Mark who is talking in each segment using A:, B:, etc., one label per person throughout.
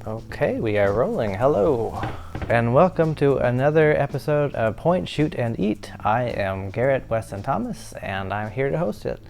A: Okay, we are rolling. Hello, and welcome to another episode of Point, Shoot, and Eat. I am Garett Weston Thomas, and I'm here to host it.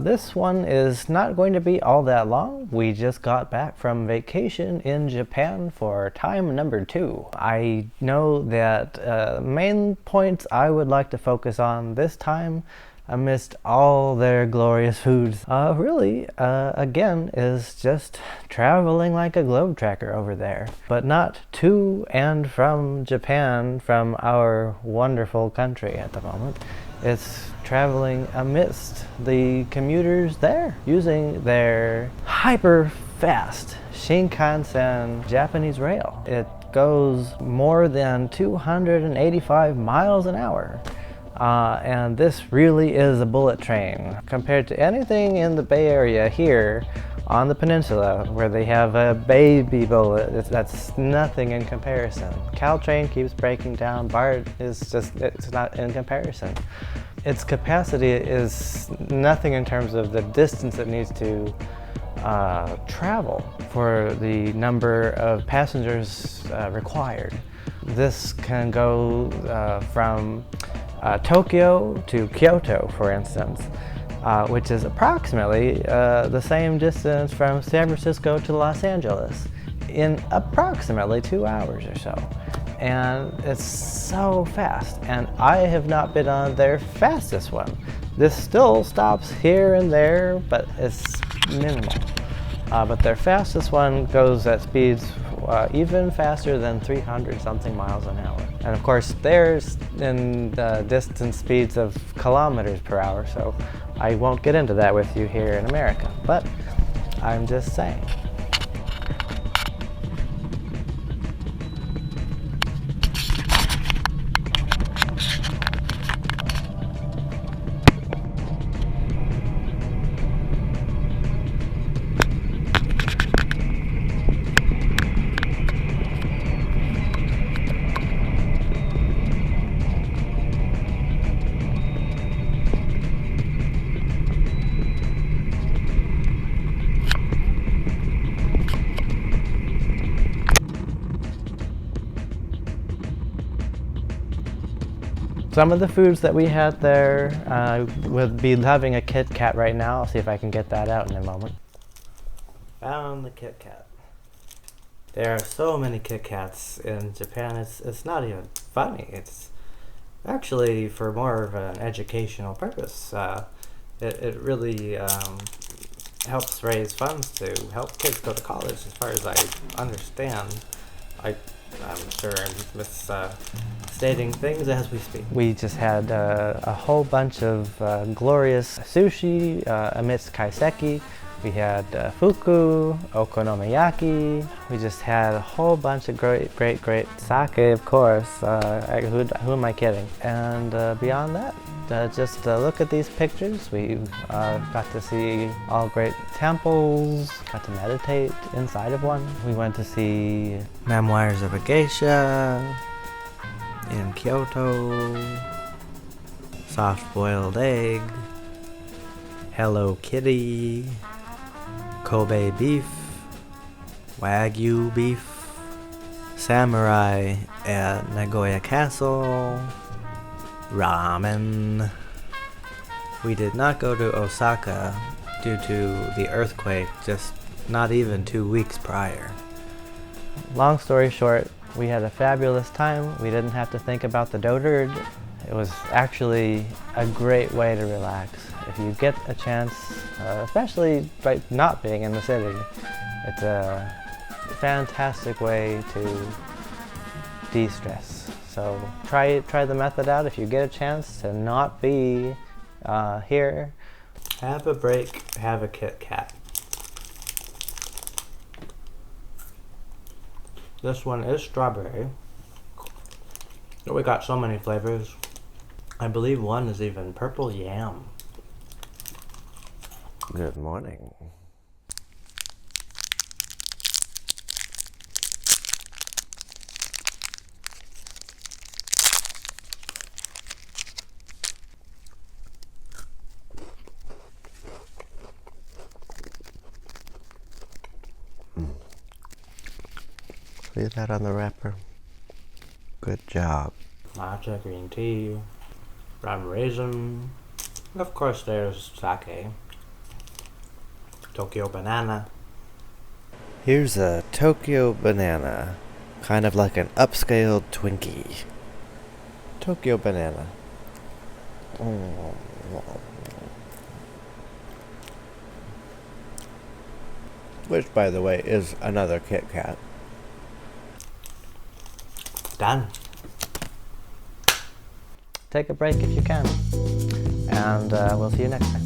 A: This one is not going to be all that long. We just got back from vacation in Japan for time number 2. I know that main points I would like to focus on this time, amidst all their glorious foods, again, is just traveling like a globetrotter over there. But not to and from Japan, from our wonderful country at the moment. It's traveling amidst the commuters there, using their hyper-fast Shinkansen Japanese rail. It goes more than 285 miles an hour. And this really is a bullet train compared to anything in the Bay Area here on the peninsula where they have a baby bullet. That's nothing in comparison. Caltrain keeps breaking down. BART is just, it's not in comparison. Its capacity is nothing in terms of the distance it needs to travel for the number of passengers required. This can go from Tokyo to Kyoto, for instance, which is approximately the same distance from San Francisco to Los Angeles in approximately 2 hours or so. And it's so fast, and I have not been on their fastest one. This still stops here and there, but it's minimal. But their fastest one goes at speeds even faster than 300 something miles an hour. And of course theirs in distance speeds of kilometers per hour, so I won't get into that with you here in America, but I'm just saying. Some of the foods that we had there, we'll be having a kitkat right now. I'll see if I can get that out in a moment. Found the kitkat. There are so many kitkats in Japan, it's not even funny. It's actually for more of an educational purpose. It really helps raise funds to help kids go to college, as far as I understand. I'm sure I'm misstating things as we speak. We just had a whole bunch of glorious sushi amidst kaiseki. We had fuku, okonomiaki. We just had a whole bunch of great sake, of course. Who am I kidding? And beyond that, just look at these pictures. We got to see all great temples, got to meditate inside of one. We went to see Memoirs of a Geisha in Kyoto, soft-boiled egg, Hello Kitty, Kobe beef, Wagyu beef, samurai at Nagoya Castle, ramen. We did not go to Osaka due to the earthquake just not even 2 weeks prior. Long story short, we had a fabulous time. We didn't have to think about the dotard. It was actually a great way to relax. If you get a chance, especially by not being in the city, it's a fantastic way to de-stress. So try the method out if you get a chance to not be here. Have a break, have a kitkat. This one is strawberry. We got so many flavors. I believe one is even purple yam. Good morning.
B: Leave that on the wrapper. Good job.
A: Matcha, green tea, rum raisin. Of course, there's sake. Tokyo banana.
B: Here's a Tokyo banana. Kind of like an upscaled Twinkie. Tokyo banana. Which, by the way, is another Kit Kat.
A: Done. Take a break if you can. And we'll see you next time.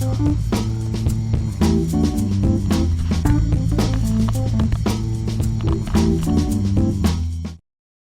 B: Thomas.